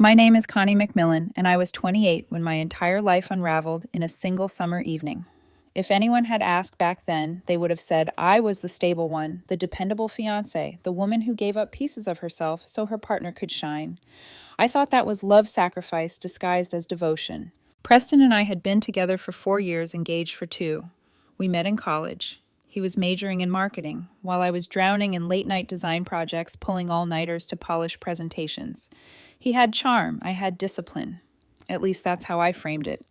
My name is Connie McMillan, and I was 28 when my entire life unraveled in a single summer evening. If anyone had asked back then, they would have said I was the stable one, the dependable fiancé, the woman who gave up pieces of herself so her partner could shine. I thought that was love sacrifice disguised as devotion. Preston and I had been together for 4 years, engaged for 2. We met in college. He was majoring in marketing, while I was drowning in late-night design projects, pulling all-nighters to polish presentations. He had charm, I had discipline. At least that's how I framed it.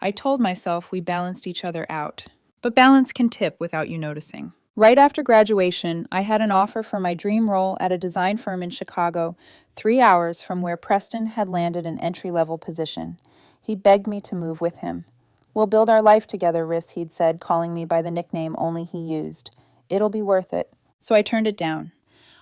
I told myself we balanced each other out. But balance can tip without you noticing. Right after graduation, I had an offer for my dream role at a design firm in Chicago, 3 hours from where Preston had landed an entry-level position. He begged me to move with him. "We'll build our life together, Riss," he'd said, calling me by the nickname only he used. "It'll be worth it." So I turned it down.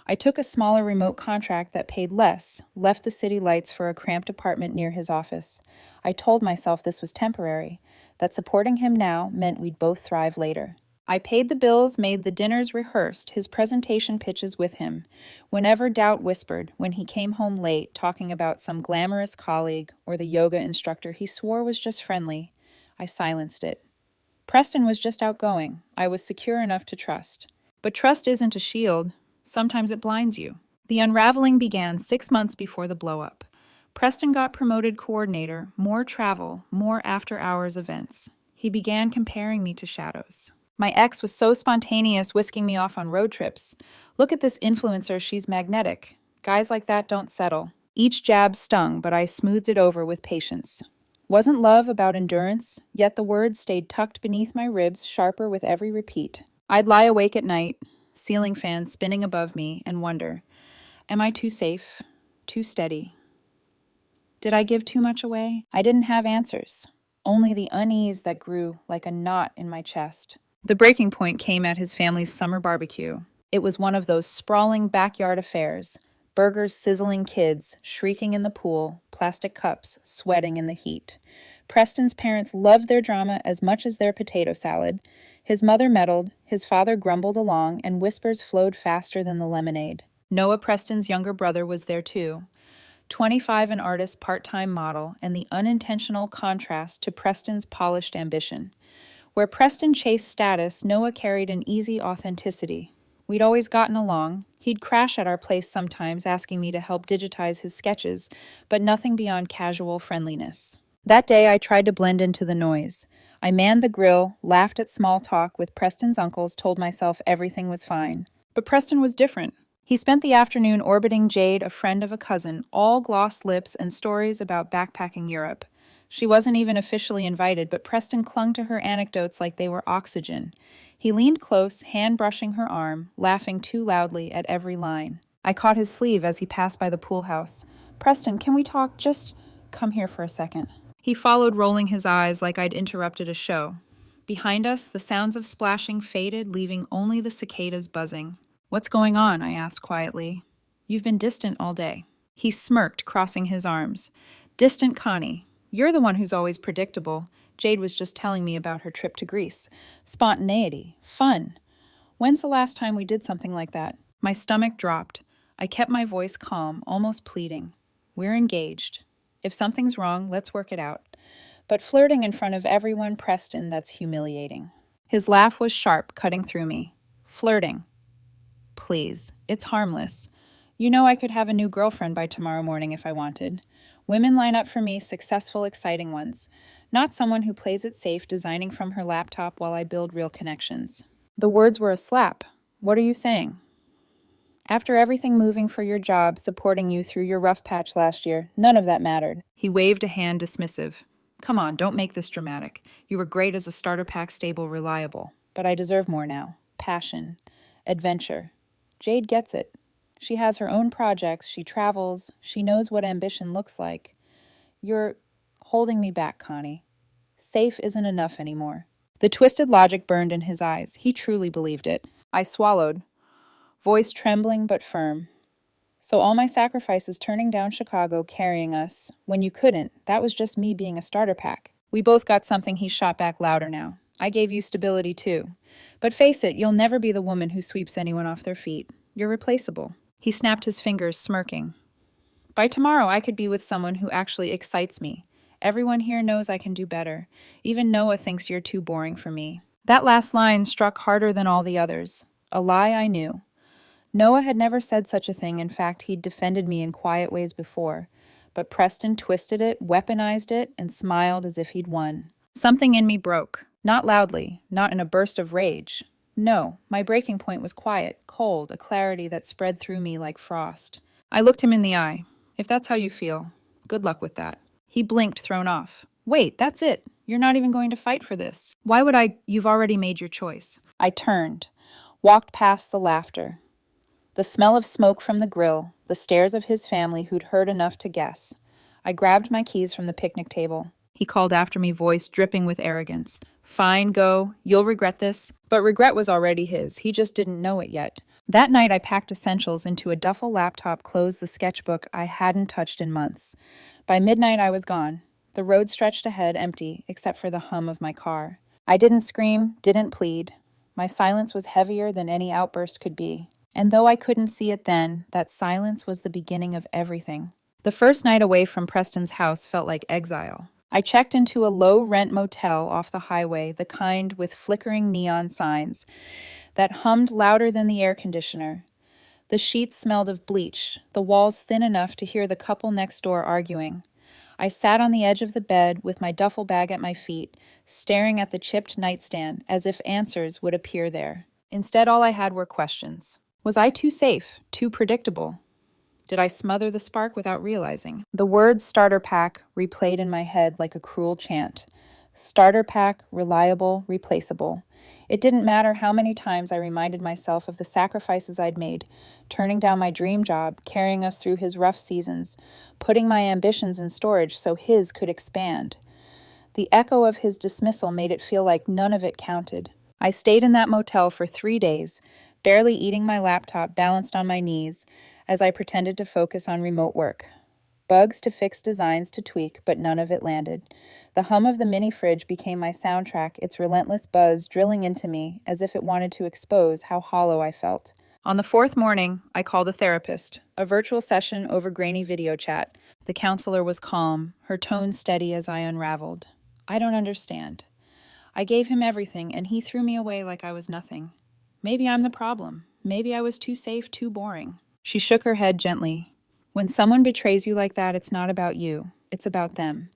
I took a smaller remote contract that paid less, left the city lights for a cramped apartment near his office. I told myself this was temporary, that supporting him now meant we'd both thrive later. I paid the bills, made the dinners, rehearsed his presentation pitches with him. Whenever doubt whispered, when he came home late talking about some glamorous colleague or the yoga instructor he swore was just friendly, I silenced it. Preston was just outgoing. I was secure enough to trust. But trust isn't a shield. Sometimes it blinds you. The unraveling began 6 months before the blow-up. Preston got promoted coordinator, more travel, more after-hours events. He began comparing me to shadows. My ex was so spontaneous, whisking me off on road trips. "Look at this influencer, she's magnetic." Guys like that don't settle. Each jab stung, but I smoothed it over with patience. Wasn't love about endurance? Yet the words stayed tucked beneath my ribs, sharper with every repeat. I'd lie awake at night, ceiling fans spinning above me, and wonder, am I too safe? Too steady? Did I give too much away? I didn't have answers, only the unease that grew like a knot in my chest. The breaking point came at his family's summer barbecue. It was one of those sprawling backyard affairs. Burgers sizzling, kids shrieking in the pool, plastic cups sweating in the heat. Preston's parents loved their drama as much as their potato salad. His mother meddled, his father grumbled along, and whispers flowed faster than the lemonade. Noah, Preston's younger brother, was there too. 25, an artist, part-time model, and the unintentional contrast to Preston's polished ambition. Where Preston chased status, Noah carried an easy authenticity. We'd always gotten along. He'd crash at our place sometimes, asking me to help digitize his sketches, but nothing beyond casual friendliness. That day, I tried to blend into the noise. I manned the grill, laughed at small talk with Preston's uncles, told myself everything was fine. But Preston was different. He spent the afternoon orbiting Jade, a friend of a cousin, all glossed lips and stories about backpacking Europe. She wasn't even officially invited, but Preston clung to her anecdotes like they were oxygen. He leaned close, hand brushing her arm, laughing too loudly at every line. I caught his sleeve as he passed by the pool house. "Preston, can we talk? Just come here for a second." He followed, rolling his eyes like I'd interrupted a show. Behind us, the sounds of splashing faded, leaving only the cicadas buzzing. "What's going on?" I asked quietly. "You've been distant all day." He smirked, crossing his arms. "Distant Connie. You're the one who's always predictable. Jade was just telling me about her trip to Greece. Spontaneity. Fun. When's the last time we did something like that?" My stomach dropped. I kept my voice calm, almost pleading. "We're engaged. If something's wrong, let's work it out. But flirting in front of everyone, Preston, that's humiliating." His laugh was sharp, cutting through me. "Flirting. Please, it's harmless. You know I could have a new girlfriend by tomorrow morning if I wanted. Women line up for me, successful, exciting ones. Not someone who plays it safe, designing from her laptop while I build real connections." The words were a slap. "What are you saying?" "After everything, moving for your job, supporting you through your rough patch last year, none of that mattered." He waved a hand, dismissive. "Come on, don't make this dramatic. You were great as a starter pack, stable, reliable. But I deserve more now. Passion. Adventure. Jade gets it. She has her own projects, she travels, she knows what ambition looks like. You're holding me back, Connie. Safe isn't enough anymore." The twisted logic burned in his eyes. He truly believed it. I swallowed, voice trembling but firm. "So all my sacrifices, turning down Chicago, carrying us, when you couldn't, that was just me being a starter pack." We both got something. He shot back louder now. "I gave you stability too. But face it, you'll never be the woman who sweeps anyone off their feet. You're replaceable." He snapped his fingers, smirking. By tomorrow, I could be with someone who actually excites me. Everyone here knows I can do better. Even Noah thinks you're too boring for me. That last line struck harder than all the others. A lie I knew. Noah had never said such a thing. In fact, he'd defended me in quiet ways before. But Preston twisted it, weaponized it, and smiled as if he'd won. Something in me broke. Not loudly, not in a burst of rage. No, my breaking point was quiet, cold, a clarity that spread through me like frost. I looked him in the eye. If that's how you feel, good luck with that. He blinked, thrown off. Wait, that's it. You're not even going to fight for this. Why would I? You've already made your choice. I turned, walked past the laughter. The smell of smoke from the grill, the stares of his family who'd heard enough to guess. I grabbed my keys from the picnic table. He called after me, voice dripping with arrogance. Fine, go. You'll regret this. But regret was already his. He just didn't know it yet. That night, I packed essentials into a duffel laptop, closed the sketchbook I hadn't touched in months. By midnight, I was gone. The road stretched ahead, empty, except for the hum of my car. I didn't scream, didn't plead. My silence was heavier than any outburst could be. And though I couldn't see it then, that silence was the beginning of everything. The first night away from Preston's house felt like exile. I checked into a low-rent motel off the highway, the kind with flickering neon signs, that hummed louder than the air conditioner. The sheets smelled of bleach, the walls thin enough to hear the couple next door arguing. I sat on the edge of the bed with my duffel bag at my feet, staring at the chipped nightstand as if answers would appear there. Instead, all I had were questions. Was I too safe, too predictable? Did I smother the spark without realizing? The words starter pack replayed in my head like a cruel chant. Starter pack, reliable, replaceable. It didn't matter how many times I reminded myself of the sacrifices I'd made, turning down my dream job, carrying us through his rough seasons, putting my ambitions in storage so his could expand. The echo of his dismissal made it feel like none of it counted. I stayed in that motel for 3 days, barely eating my laptop balanced on my knees as I pretended to focus on remote work. Bugs to fix, designs to tweak, but none of it landed. The hum of the mini fridge became my soundtrack, its relentless buzz drilling into me as if it wanted to expose how hollow I felt. On the 4th morning, I called a therapist, a virtual session over grainy video chat. The counselor was calm, her tone steady as I unraveled. I don't understand. I gave him everything, and he threw me away like I was nothing. Maybe I'm the problem. Maybe I was too safe, too boring. She shook her head gently. When someone betrays you like that, it's not about you. It's about them.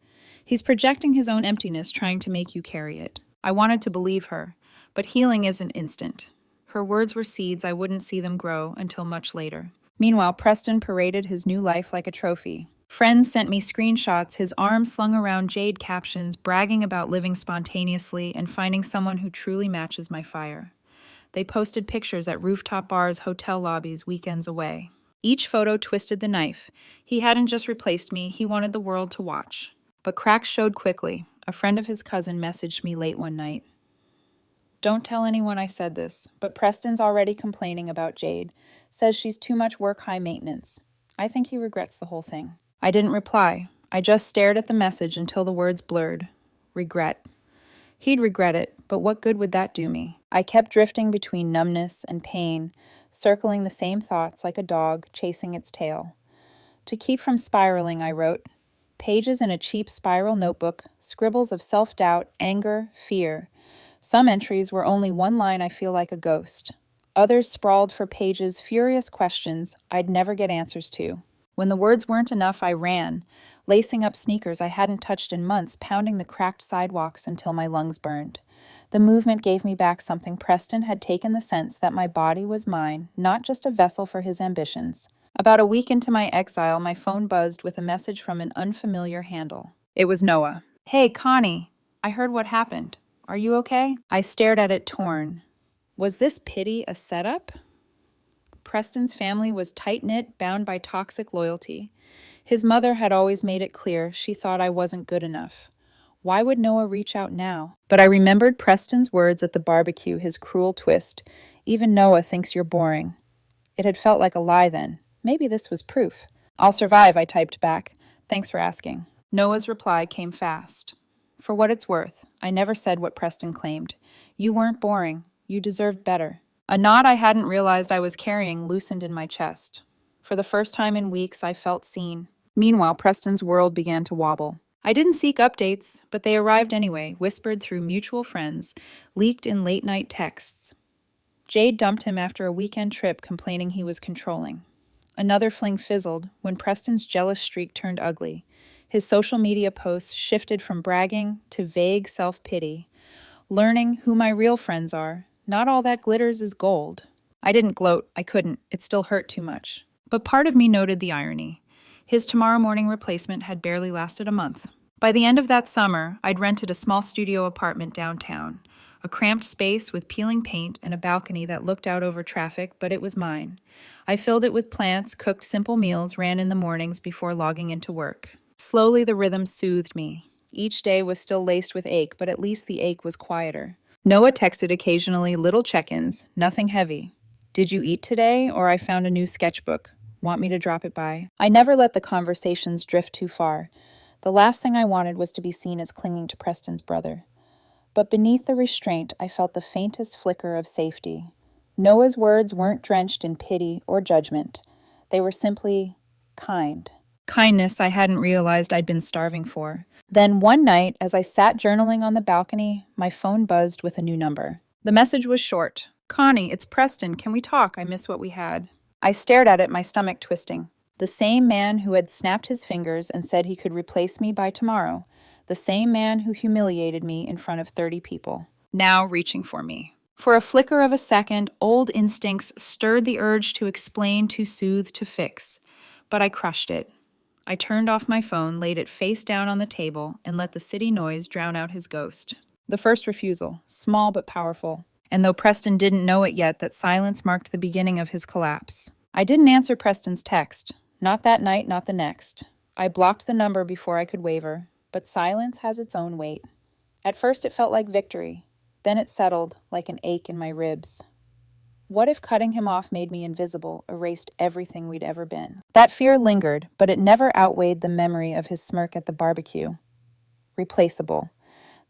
He's projecting his own emptiness, trying to make you carry it. I wanted to believe her, but healing isn't instant. Her words were seeds. I wouldn't see them grow until much later. Meanwhile, Preston paraded his new life like a trophy. Friends sent me screenshots, his arms slung around jade captions, bragging about living spontaneously and finding someone who truly matches my fire. They posted pictures at rooftop bars, hotel lobbies, weekends away. Each photo twisted the knife. He hadn't just replaced me, he wanted the world to watch. But cracks showed quickly. A friend of his cousin messaged me late one night. Don't tell anyone I said this, but Preston's already complaining about Jade. Says she's too much work, high maintenance. I think he regrets the whole thing. I didn't reply. I just stared at the message until the words blurred. Regret. He'd regret it, but what good would that do me? I kept drifting between numbness and pain, circling the same thoughts like a dog chasing its tail. To keep from spiraling, I wrote, pages in a cheap spiral notebook, scribbles of self-doubt, anger, fear. Some entries were only one line, I feel like a ghost. Others sprawled for pages, furious questions I'd never get answers to. When the words weren't enough, I ran, lacing up sneakers I hadn't touched in months, pounding the cracked sidewalks until my lungs burned. The movement gave me back something. Preston had taken the sense that my body was mine, not just a vessel for his ambitions. About a week into my exile, my phone buzzed with a message from an unfamiliar handle. It was Noah. Hey, Connie, I heard what happened. Are you okay? I stared at it, torn. Was this pity a setup? Preston's family was tight-knit, bound by toxic loyalty. His mother had always made it clear she thought I wasn't good enough. Why would Noah reach out now? But I remembered Preston's words at the barbecue, his cruel twist. Even Noah thinks you're boring. It had felt like a lie then. Maybe this was proof. I'll survive, I typed back. Thanks for asking. Noah's reply came fast. For what it's worth, I never said what Preston claimed. You weren't boring. You deserved better. A knot I hadn't realized I was carrying loosened in my chest. For the first time in weeks, I felt seen. Meanwhile, Preston's world began to wobble. I didn't seek updates, but they arrived anyway, whispered through mutual friends, leaked in late-night texts. Jade dumped him after a weekend trip, complaining he was controlling. Another fling fizzled when Preston's jealous streak turned ugly. His social media posts shifted from bragging to vague self-pity. Learning who my real friends are. Not all that glitters is gold. I didn't gloat. I couldn't. It still hurt too much. But part of me noted the irony. His tomorrow morning replacement had barely lasted a month. By the end of that summer, I'd rented a small studio apartment downtown. A cramped space with peeling paint and a balcony that looked out over traffic, but it was mine. I filled it with plants, cooked simple meals, ran in the mornings before logging into work. Slowly, the rhythm soothed me. Each day was still laced with ache, but at least the ache was quieter. Noah texted occasionally, little check-ins, nothing heavy. Did you eat today? Or I found a new sketchbook. Want me to drop it by? I never let the conversations drift too far. The last thing I wanted was to be seen as clinging to Preston's brother. But beneath the restraint, I felt the faintest flicker of safety. Noah's words weren't drenched in pity or judgment. They were simply kind. Kindness I hadn't realized I'd been starving for. Then one night, as I sat journaling on the balcony, my phone buzzed with a new number. The message was short. Connie, it's Preston. Can we talk? I miss what we had. I stared at it, my stomach twisting. The same man who had snapped his fingers and said he could replace me by tomorrow. The same man who humiliated me in front of 30 people. Now reaching for me. For a flicker of a second, old instincts stirred the urge to explain, to soothe, to fix. But I crushed it. I turned off my phone, laid it face down on the table, and let the city noise drown out his ghost. The first refusal, small but powerful. And though Preston didn't know it yet, that silence marked the beginning of his collapse. I didn't answer Preston's text. Not that night, not the next. I blocked the number before I could waver. But silence has its own weight. At first it felt like victory. Then it settled like an ache in my ribs. What if cutting him off made me invisible, erased everything we'd ever been? That fear lingered, but it never outweighed the memory of his smirk at the barbecue. Replaceable.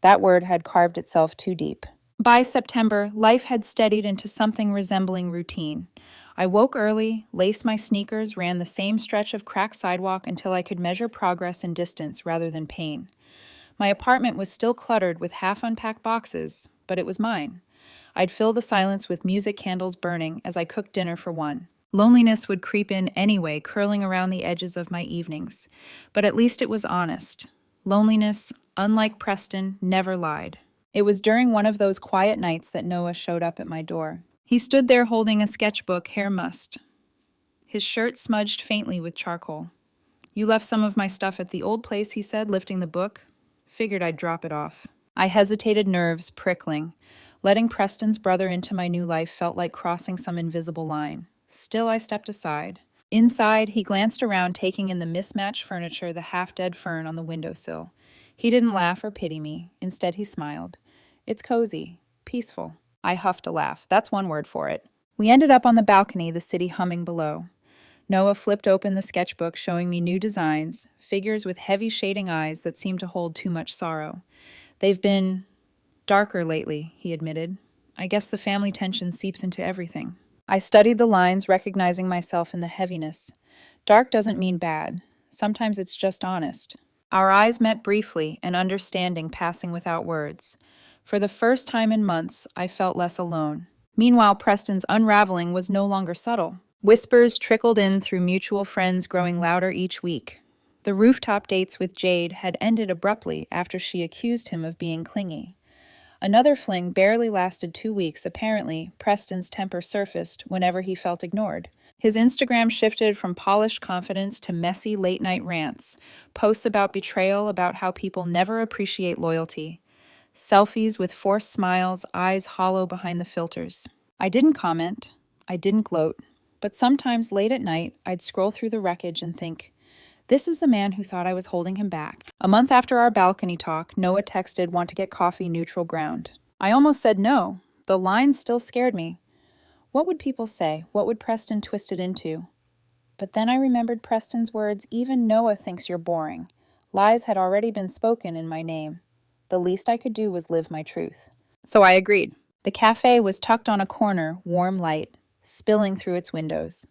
That word had carved itself too deep. By September, life had steadied into something resembling routine. I woke early, laced my sneakers, ran the same stretch of cracked sidewalk until I could measure progress in distance rather than pain. My apartment was still cluttered with half-unpacked boxes, but it was mine. I'd fill the silence with music candles burning as I cooked dinner for one. Loneliness would creep in anyway, curling around the edges of my evenings. But at least it was honest. Loneliness, unlike Preston, never lied. It was during one of those quiet nights that Noah showed up at my door. He stood there holding a sketchbook, hair mussed. His shirt smudged faintly with charcoal. You left some of my stuff at the old place, he said, lifting the book. Figured I'd drop it off. I hesitated, nerves prickling. Letting Preston's brother into my new life felt like crossing some invisible line. Still, I stepped aside. Inside, he glanced around, taking in the mismatched furniture, the half-dead fern on the windowsill. He didn't laugh or pity me. Instead, he smiled. It's cozy, peaceful. I huffed a laugh. That's one word for it. We ended up on the balcony, the city humming below. Noah flipped open the sketchbook, showing me new designs, figures with heavy shading eyes that seemed to hold too much sorrow. They've been darker lately, he admitted. I guess the family tension seeps into everything. I studied the lines, recognizing myself in the heaviness. Dark doesn't mean bad. Sometimes it's just honest. Our eyes met briefly, an understanding passing without words. For the first time in months, I felt less alone. Meanwhile, Preston's unraveling was no longer subtle. Whispers trickled in through mutual friends, growing louder each week. The rooftop dates with Jade had ended abruptly after she accused him of being clingy. Another fling barely lasted 2 weeks. Apparently, Preston's temper surfaced whenever he felt ignored. His Instagram shifted from polished confidence to messy late-night rants, posts about betrayal, about how people never appreciate loyalty, selfies with forced smiles, eyes hollow behind the filters. I didn't comment. I didn't gloat. But sometimes late at night, I'd scroll through the wreckage and think, this is the man who thought I was holding him back. A month after our balcony talk, Noah texted, want to get coffee, neutral ground. I almost said no. The line still scared me. What would people say? What would Preston twist it into? But then I remembered Preston's words, even Noah thinks you're boring. Lies had already been spoken in my name. The least I could do was live my truth. So I agreed. The cafe was tucked on a corner, warm light, spilling through its windows.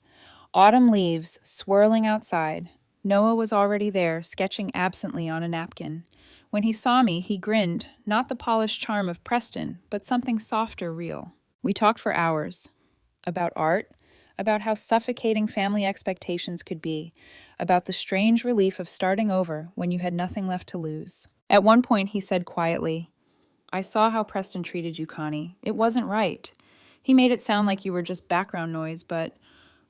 Autumn leaves swirling outside. Noah was already there, sketching absently on a napkin. When he saw me, he grinned, not the polished charm of Preston, but something softer, real. We talked for hours. About art, about how suffocating family expectations could be, about the strange relief of starting over when you had nothing left to lose. At one point, he said quietly, "I saw how Preston treated you, Connie. It wasn't right. He made it sound like you were just background noise, but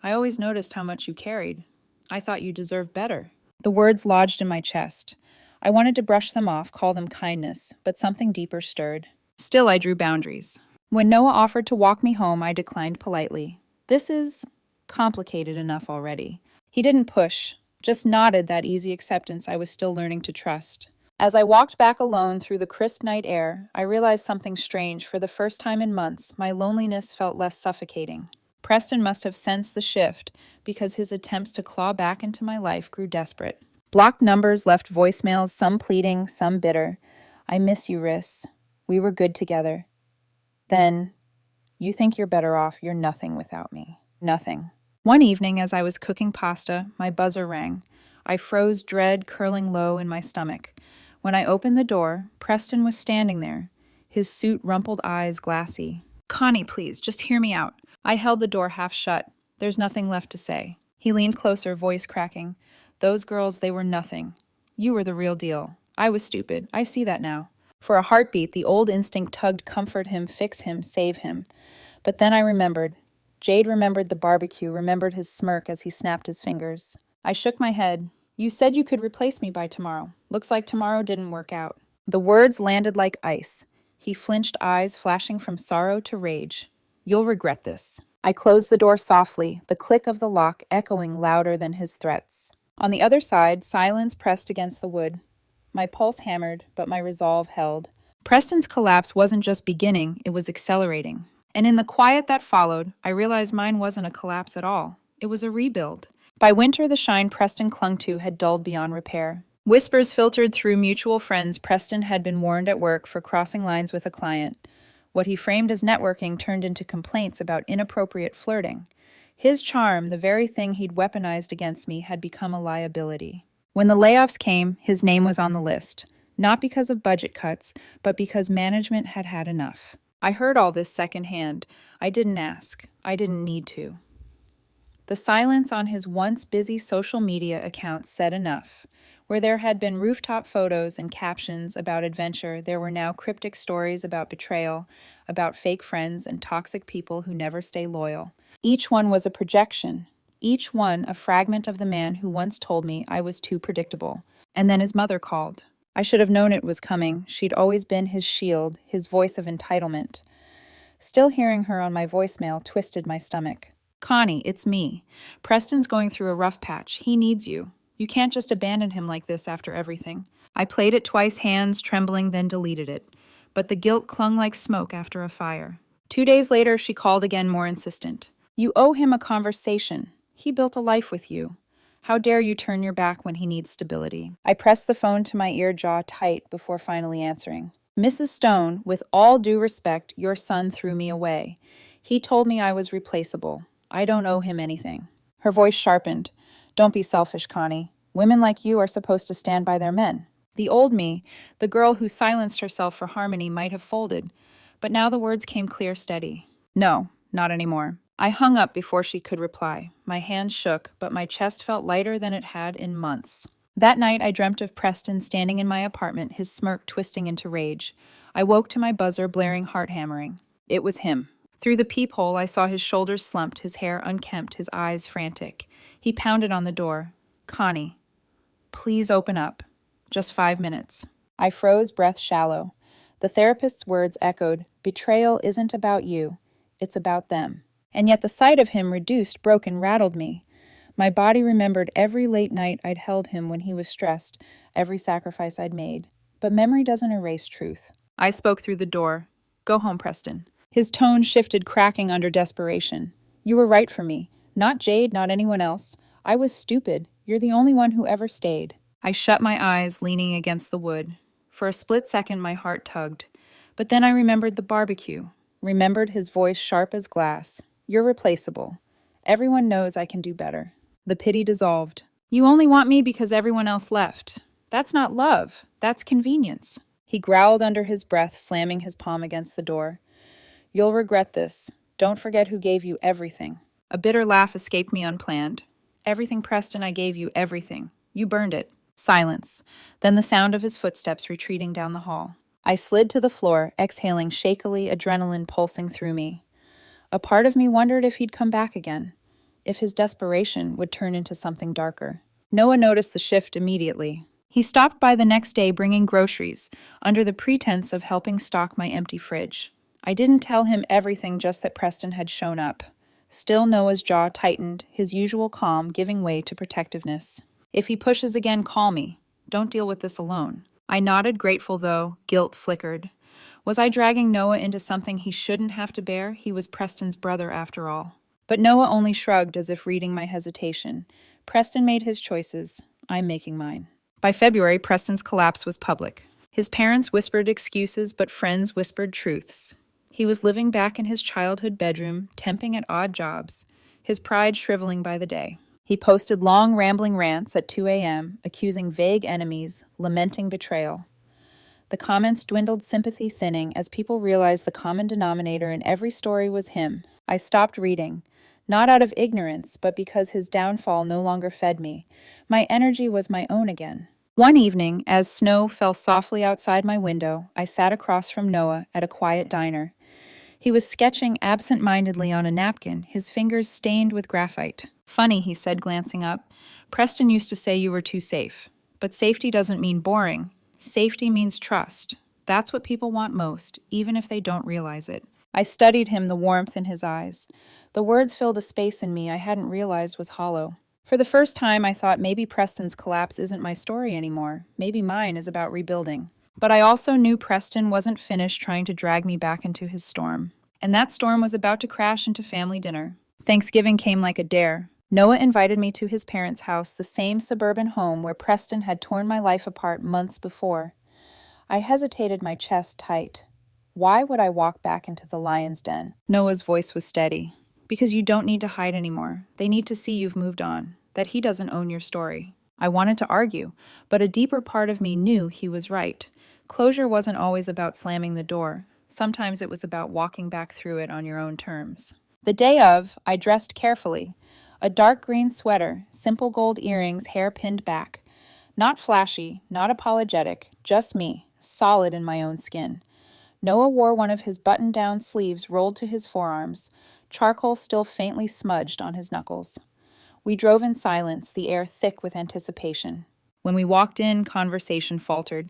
I always noticed how much you carried. I thought you deserved better." The words lodged in my chest. I wanted to brush them off, call them kindness, but something deeper stirred. Still, I drew boundaries. When Noah offered to walk me home, I declined politely. This is complicated enough already. He didn't push, just nodded that easy acceptance I was still learning to trust. As I walked back alone through the crisp night air, I realized something strange. For the first time in months, my loneliness felt less suffocating. Preston must have sensed the shift because his attempts to claw back into my life grew desperate. Blocked numbers left voicemails, some pleading, some bitter. "I miss you, Riss. We were good together." Then, "You think you're better off. You're nothing without me." Nothing. One evening, as I was cooking pasta, my buzzer rang. I froze, dread curling low in my stomach. When I opened the door, Preston was standing there, his suit rumpled eyes glassy. "Connie, please, just hear me out." I held the door half shut. There's nothing left to say. He leaned closer, voice cracking. "Those girls, they were nothing. You were the real deal. I was stupid. I see that now." For a heartbeat, the old instinct tugged comfort him, fix him, save him. But then I remembered. Jade remembered the barbecue, remembered his smirk as he snapped his fingers. I shook my head. "You said you could replace me by tomorrow. Looks like tomorrow didn't work out." The words landed like ice. He flinched, eyes flashing from sorrow to rage. "You'll regret this." I closed the door softly, the click of the lock echoing louder than his threats. On the other side, silence pressed against the wood. My pulse hammered, but my resolve held. Preston's collapse wasn't just beginning, it was accelerating. And in the quiet that followed, I realized mine wasn't a collapse at all. It was a rebuild. By winter, the shine Preston clung to had dulled beyond repair. Whispers filtered through mutual friends. Preston had been warned at work for crossing lines with a client. What he framed as networking turned into complaints about inappropriate flirting. His charm, the very thing he'd weaponized against me, had become a liability. When the layoffs came, his name was on the list. Not because of budget cuts, but because management had had enough. I heard all this secondhand. I didn't ask. I didn't need to. The silence on his once busy social media accounts said enough. Where there had been rooftop photos and captions about adventure, there were now cryptic stories about betrayal, about fake friends and toxic people who never stay loyal. Each one was a projection. Each one a fragment of the man who once told me I was too predictable. And then his mother called. I should have known it was coming. She'd always been his shield, his voice of entitlement. Still hearing her on my voicemail twisted my stomach. "Connie, it's me. Preston's going through a rough patch. He needs you. You can't just abandon him like this after everything." I played it twice, hands trembling, then deleted it. But the guilt clung like smoke after a fire. 2 days later, she called again, more insistent. "You owe him a conversation. He built a life with you. How dare you turn your back when he needs stability?" I pressed the phone to my ear, jaw tight, before finally answering. "Mrs. Stone, with all due respect, your son threw me away. He told me I was replaceable. I don't owe him anything." Her voice sharpened. "Don't be selfish, Connie. Women like you are supposed to stand by their men." The old me, the girl who silenced herself for harmony, might have folded, but now the words came clear, steady. "No, not anymore." I hung up before she could reply. My hands shook, but my chest felt lighter than it had in months. That night, I dreamt of Preston standing in my apartment, his smirk twisting into rage. I woke to my buzzer blaring, heart hammering. It was him. Through the peephole, I saw his shoulders slumped, his hair unkempt, his eyes frantic. He pounded on the door. "Connie, please open up. Just 5 minutes." I froze, breath shallow. The therapist's words echoed, "Betrayal isn't about you. It's about them." And yet the sight of him, reduced, broken, rattled me. My body remembered every late night I'd held him when he was stressed, every sacrifice I'd made. But memory doesn't erase truth. I spoke through the door. "Go home, Preston." His tone shifted, cracking under desperation. "You were right for me. Not Jade, not anyone else. I was stupid. You're the only one who ever stayed." I shut my eyes, leaning against the wood. For a split second, my heart tugged. But then I remembered the barbecue. Remembered his voice sharp as glass. "You're replaceable. Everyone knows I can do better. The pity dissolved. You only want me because everyone else left. That's not love. That's convenience. He growled under his breath, slamming his palm against the door. You'll regret this. Don't forget who gave you everything. A bitter laugh escaped me unplanned. Everything, Preston, I gave you everything. You burned it. Silence. Then the sound of his footsteps retreating down the hall. I slid to the floor, exhaling shakily, adrenaline pulsing through me. A part of me wondered if he'd come back again, if his desperation would turn into something darker. Noah noticed the shift immediately. He stopped by the next day bringing groceries, under the pretense of helping stock my empty fridge. I didn't tell him everything, just that Preston had shown up. Still, Noah's jaw tightened, his usual calm giving way to protectiveness. If he pushes again, call me. Don't deal with this alone. I nodded, grateful though. Guilt flickered. Was I dragging Noah into something he shouldn't have to bear? He was Preston's brother after all. But Noah only shrugged, as if reading my hesitation. Preston made his choices. I'm making mine. By February, Preston's collapse was public. His parents whispered excuses, but friends whispered truths. He was living back in his childhood bedroom, temping at odd jobs, his pride shriveling by the day. He posted long, rambling rants at 2 a.m., accusing vague enemies, lamenting betrayal. The comments dwindled, sympathy thinning, as people realized the common denominator in every story was him. I stopped reading, not out of ignorance, but because his downfall no longer fed me. My energy was my own again. One evening, as snow fell softly outside my window, I sat across from Noah at a quiet diner. He was sketching absent-mindedly on a napkin, his fingers stained with graphite. Funny, he said, glancing up. Preston used to say you were too safe. But safety doesn't mean boring. Safety means trust. That's what people want most, even if they don't realize it. I studied him, the warmth in his eyes. The words filled a space in me I hadn't realized was hollow. For the first time, I thought maybe Preston's collapse isn't my story anymore. Maybe mine is about rebuilding. But I also knew Preston wasn't finished trying to drag me back into his storm. And that storm was about to crash into family dinner. Thanksgiving came like a dare. Noah invited me to his parents' house, the same suburban home where Preston had torn my life apart months before. I hesitated, my chest tight. Why would I walk back into the lion's den? Noah's voice was steady. Because you don't need to hide anymore. They need to see you've moved on, that he doesn't own your story. I wanted to argue, but a deeper part of me knew he was right. Closure wasn't always about slamming the door. Sometimes it was about walking back through it on your own terms. The day of, I dressed carefully. A dark green sweater, simple gold earrings, hair pinned back. Not flashy, not apologetic, just me, solid in my own skin. Noah wore one of his button-down sleeves rolled to his forearms, charcoal still faintly smudged on his knuckles. We drove in silence, the air thick with anticipation. When we walked in, conversation faltered.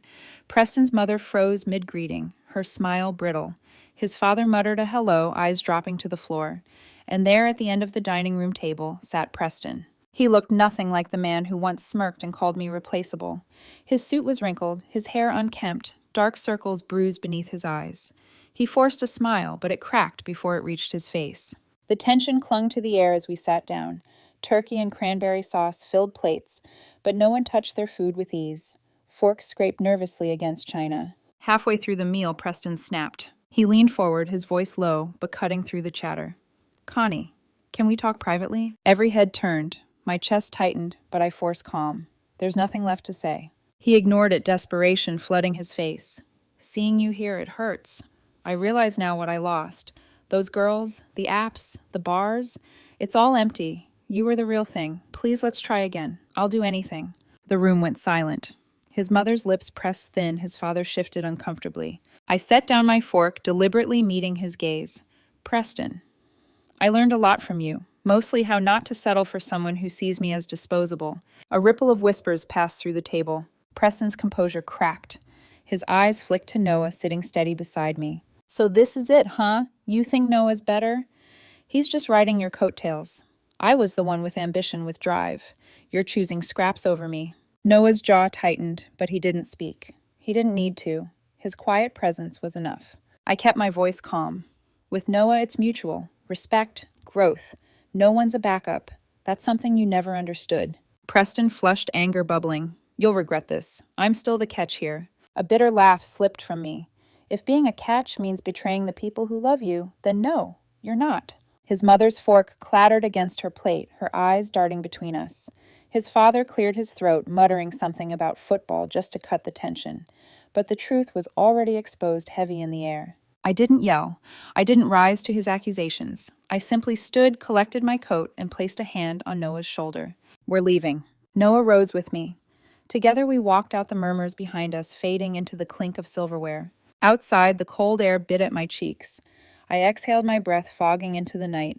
Preston's mother froze mid-greeting, her smile brittle. His father muttered a hello, eyes dropping to the floor. And there at the end of the dining room table sat Preston. He looked nothing like the man who once smirked and called me replaceable. His suit was wrinkled, his hair unkempt, dark circles bruised beneath his eyes. He forced a smile, but it cracked before it reached his face. The tension clung to the air as we sat down. Turkey and cranberry sauce filled plates, but no one touched their food with ease. Forks scraped nervously against china. Halfway through the meal, Preston snapped. He leaned forward, his voice low, but cutting through the chatter. Connie, can we talk privately? Every head turned. My chest tightened, but I forced calm. There's nothing left to say. He ignored it, desperation flooding his face. Seeing you here, it hurts. I realize now what I lost. Those girls, the apps, the bars, it's all empty. You were the real thing. Please, let's try again. I'll do anything. The room went silent. His mother's lips pressed thin, his father shifted uncomfortably. I set down my fork, deliberately meeting his gaze. Preston, I learned a lot from you, mostly how not to settle for someone who sees me as disposable. A ripple of whispers passed through the table. Preston's composure cracked. His eyes flicked to Noah sitting steady beside me. So this is it, huh? You think Noah's better? He's just riding your coattails. I was the one with ambition, with drive. You're choosing scraps over me. Noah's jaw tightened, but he didn't speak. He didn't need to. His quiet presence was enough. I kept my voice calm. With Noah, it's mutual. Respect, growth. No one's a backup. That's something you never understood. Preston flushed, anger bubbling. You'll regret this. I'm still the catch here. A bitter laugh slipped from me. If being a catch means betraying the people who love you, then no, you're not. His mother's fork clattered against her plate, her eyes darting between us. His father cleared his throat, muttering something about football just to cut the tension. But the truth was already exposed heavy in the air. I didn't yell. I didn't rise to his accusations. I simply stood, collected my coat, and placed a hand on Noah's shoulder. We're leaving. Noah rose with me. Together we walked out the murmurs behind us, fading into the clink of silverware. Outside, the cold air bit at my cheeks. I exhaled my breath, fogging into the night.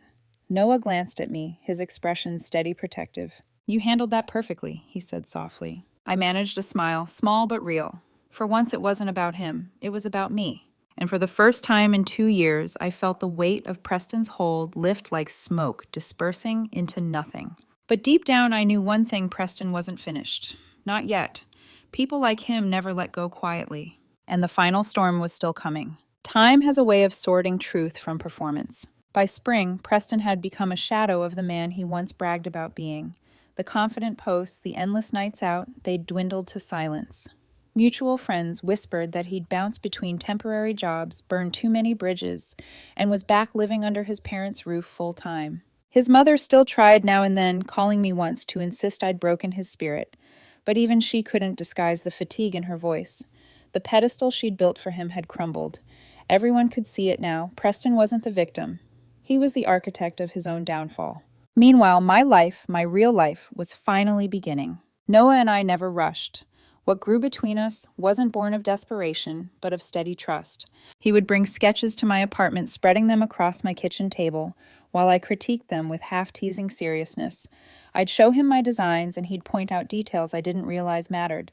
Noah glanced at me, his expression steady, protective. You handled that perfectly, he said softly. I managed a smile, small but real. For once it wasn't about him, it was about me. And for the first time in 2 years, I felt the weight of Preston's hold lift like smoke, dispersing into nothing. But deep down, I knew one thing: Preston wasn't finished. Not yet. People like him never let go quietly. And the final storm was still coming. Time has a way of sorting truth from performance. By spring, Preston had become a shadow of the man he once bragged about being. The confident posts, the endless nights out, they'd dwindled to silence. Mutual friends whispered that he'd bounced between temporary jobs, burned too many bridges, and was back living under his parents' roof full-time. His mother still tried now and then, calling me once to insist I'd broken his spirit, but even she couldn't disguise the fatigue in her voice. The pedestal she'd built for him had crumbled. Everyone could see it now. Preston wasn't the victim. He was the architect of his own downfall. Meanwhile, my life, my real life, was finally beginning. Noah and I never rushed. What grew between us wasn't born of desperation, but of steady trust. He would bring sketches to my apartment, spreading them across my kitchen table, while I critiqued them with half-teasing seriousness. I'd show him my designs, and he'd point out details I didn't realize mattered.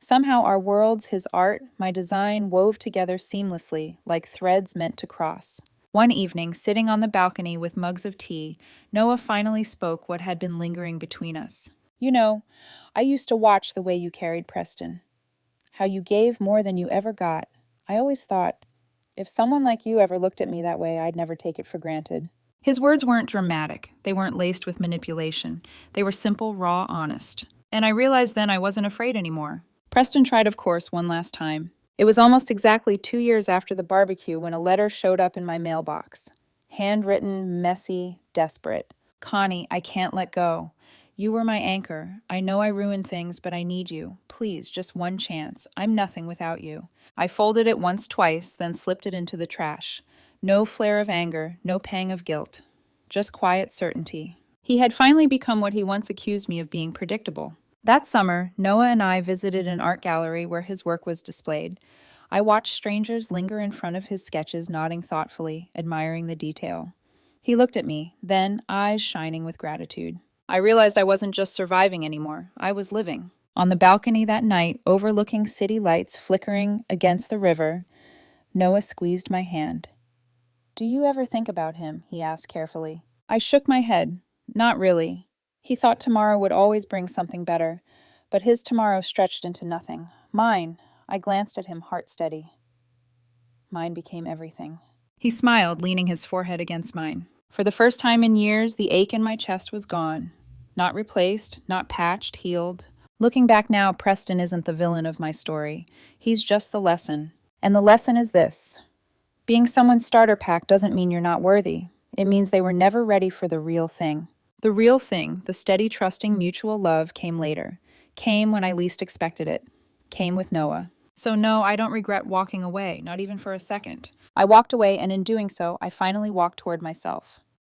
Somehow our worlds, his art, my design, wove together seamlessly, like threads meant to cross. One evening, sitting on the balcony with mugs of tea, Noah finally spoke what had been lingering between us. You know, I used to watch the way you carried Preston. How you gave more than you ever got. I always thought, if someone like you ever looked at me that way, I'd never take it for granted. His words weren't dramatic. They weren't laced with manipulation. They were simple, raw, honest. And I realized then I wasn't afraid anymore. Preston tried, of course, one last time. It was almost exactly 2 years after the barbecue when a letter showed up in my mailbox. Handwritten, messy, desperate. Connie, I can't let go. You were my anchor. I know I ruined things, but I need you. Please, just one chance. I'm nothing without you. I folded it once, twice, then slipped it into the trash. No flare of anger, no pang of guilt. Just quiet certainty. He had finally become what he once accused me of being: predictable. That summer, Noah and I visited an art gallery where his work was displayed. I watched strangers linger in front of his sketches, nodding thoughtfully, admiring the detail. He looked at me, then, eyes shining with gratitude. I realized I wasn't just surviving anymore. I was living. On the balcony that night, overlooking city lights flickering against the river, Noah squeezed my hand. Do you ever think about him? He asked carefully. I shook my head. Not really. He thought tomorrow would always bring something better, but his tomorrow stretched into nothing. Mine. I glanced at him, heart steady. Mine became everything. He smiled, leaning his forehead against mine. For the first time in years, the ache in my chest was gone. Not replaced, not patched, healed. Looking back now, Preston isn't the villain of my story. He's just the lesson. And the lesson is this. Being someone's starter pack doesn't mean you're not worthy. It means they were never ready for the real thing. The real thing, the steady, trusting, mutual love, came later. Came when I least expected it. Came with Noah. So no, I don't regret walking away, not even for a second. I walked away, and in doing so, I finally walked toward myself.